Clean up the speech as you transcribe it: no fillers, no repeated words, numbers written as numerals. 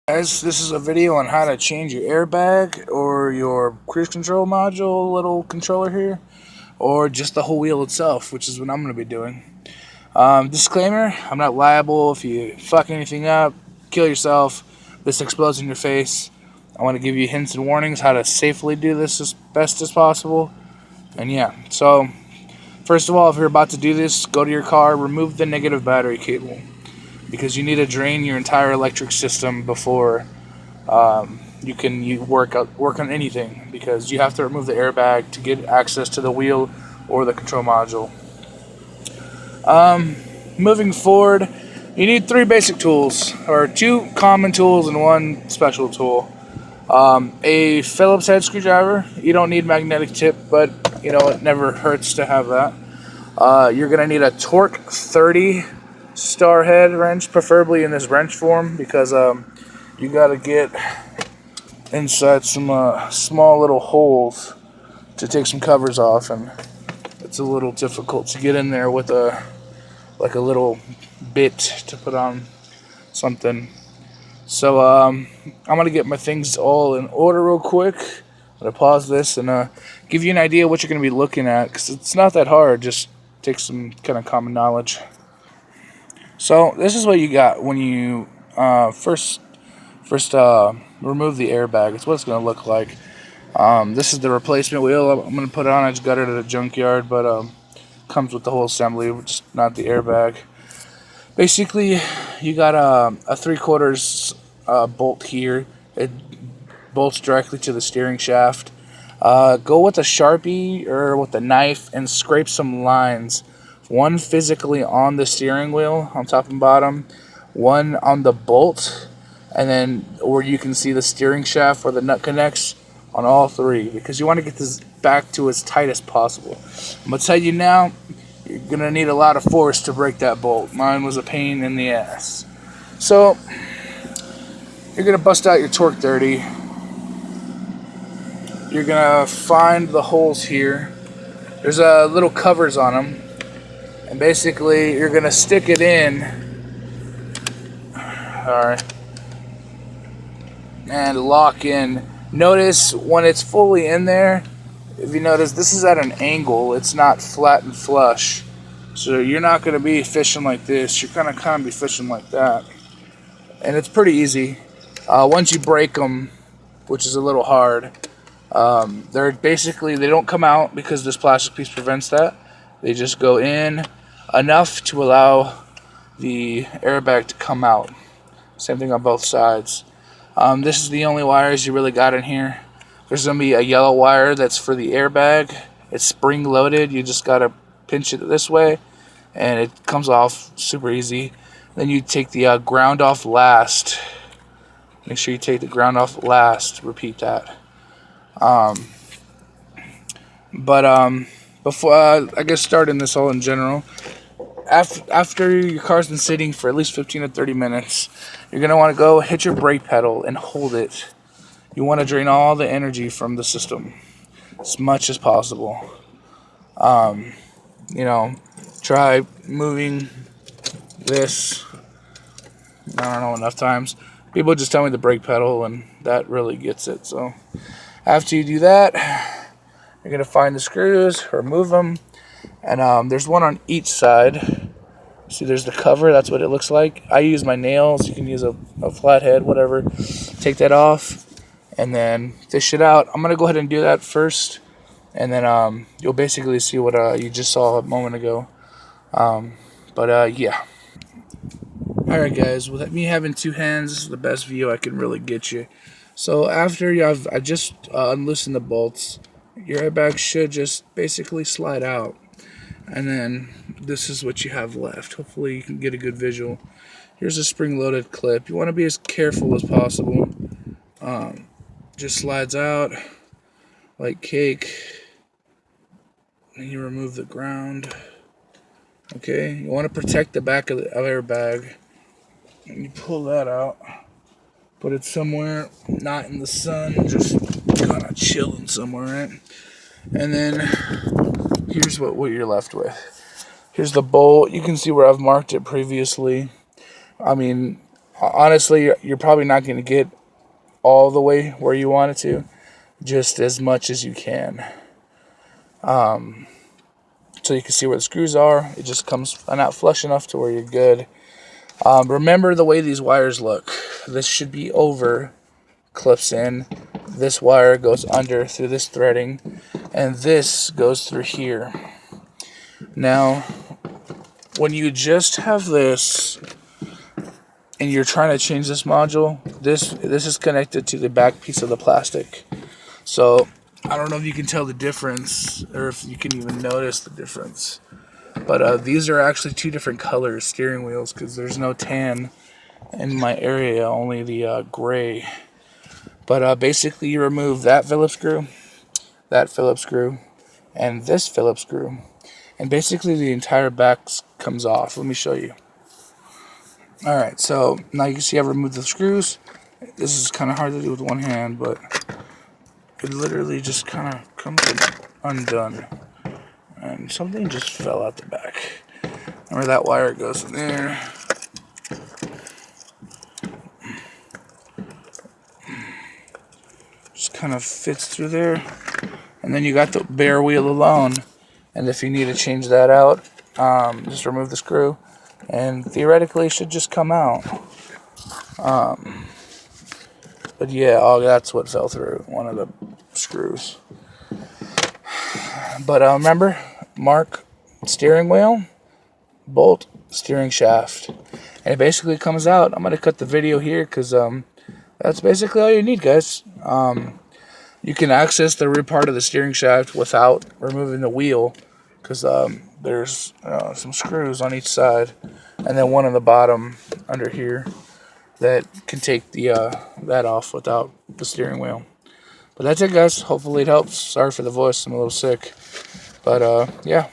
Guys, this is a video on how to change your airbag or your cruise control module little controller here, or just the whole wheel itself, which is what I'm going to be doing. Disclaimer, I'm not liable if you fuck anything up, kill yourself, this explodes in your face. I want to give you hints and warnings how to safely do this as best as possible. And yeah, so first of all, if you're about to do this, go to your car, remove the negative battery cable, because you need to drain your entire electric system before you work on anything, because you have to remove the airbag to get access to the wheel or the control module. Moving forward, you need three basic tools, or two common tools and one special tool. A Phillips head screwdriver. You don't need magnetic tip, but it never hurts to have that. You're gonna need a Torque 30 star head wrench, preferably in this wrench form, because you gotta get inside some small little holes to take some covers off, and it's a little difficult to get in there with a little bit to put on something. So I'm gonna get my things all in order real quick. I'm gonna pause this and give you an idea what you're gonna be looking at, because it's not that hard. Just take some kind of common knowledge. So this is what you got when you first remove the airbag. It's what it's going to look like. This is the replacement wheel I'm going to put on. I just got it at a junkyard, but comes with the whole assembly, just not the airbag. Basically, you got a 3/4 bolt here. It bolts directly to the steering shaft. Go with a Sharpie or with a knife and scrape some lines. One physically on the steering wheel, on top and bottom. One on the bolt, and then where you can see the steering shaft where the nut connects, on all three, because you want to get this back to as tight as possible. I'm going to tell you now, you're going to need a lot of force to break that bolt. Mine was a pain in the ass. So, you're going to bust out your Torque 30. You're going to find the holes here. There's little covers on them. And basically, you're going to stick it in. Alright. And lock in. Notice when it's fully in there, if you notice, this is at an angle. It's not flat and flush. So you're not going to be fishing like this. You're going to kind of be fishing like that. And it's pretty easy. Once you break them, which is a little hard, they don't come out because this plastic piece prevents that. They just go in enough to allow the airbag to come out. Same thing on both sides. This is the only wires you really got in here. There's going to be a yellow wire that's for the airbag. It's spring loaded. You just got to pinch it this way and it comes off super easy. Then you take the ground off last. Make sure you take the ground off last. Repeat that. Before I guess starting this all in general, after your car's been sitting for at least 15 to 30 minutes, you're going to want to go hit your brake pedal and hold it. You want to drain all the energy from the system as much as possible. Try moving this, I don't know, enough times. People just tell me the brake pedal, and that really gets it. So after you do that, you're going to find the screws, remove them, and there's one on each side. See, there's the cover. That's what it looks like. I use my nails. You can use a flathead, whatever. Take that off and then fish it out. I'm going to go ahead and do that first, and then you'll basically see what you just saw a moment ago. Yeah. Alright guys, with me having two hands, this is the best view I can really get you. So after I just unloosened the bolts, your airbag should just basically slide out. And then this is what you have left. Hopefully you can get a good visual. Here's a spring-loaded clip. You want to be as careful as possible. Just slides out like cake. And you remove the ground. Okay, you want to protect the back of the airbag. And you pull that out. Put it somewhere not in the sun, just kind of chilling somewhere, right? And then here's what you're left with. Here's the bolt. You can see where I've marked it previously. I mean, Honestly, you're probably not going to get all the way where you want it to, just as much as you can. So you can see where the screws are. It just comes not flush enough to where you're good. Remember the way these wires look. This should be over, clips in. This wire goes under through this threading, and this goes through here. Now, when you just have this, and you're trying to change this module, this is connected to the back piece of the plastic. So I don't know if you can tell the difference, or if you can even notice the difference. But these are actually two different colors steering wheels, because there's no tan in my area, only the gray. But basically you remove that Phillips screw, and this Phillips screw, and basically the entire back comes off. Let me show you. Alright, so now you can see I've removed the screws. This is kind of hard to do with one hand, but it literally just kind of comes undone. And something just fell out the back. Remember that wire goes in there. Just kind of fits through there. And then you got the bare wheel alone. And if you need to change that out, just remove the screw. And theoretically it should just come out. But yeah, that's what fell through, one of the screws. But remember, mark steering wheel, bolt, steering shaft. And it basically comes out. I'm going to cut the video here because that's basically all you need, guys. You can access the rear part of the steering shaft without removing the wheel, because there's some screws on each side, and then one on the bottom under here that can take the that off without the steering wheel. But that's it, guys. Hopefully it helps. Sorry for the voice. I'm a little sick. But yeah.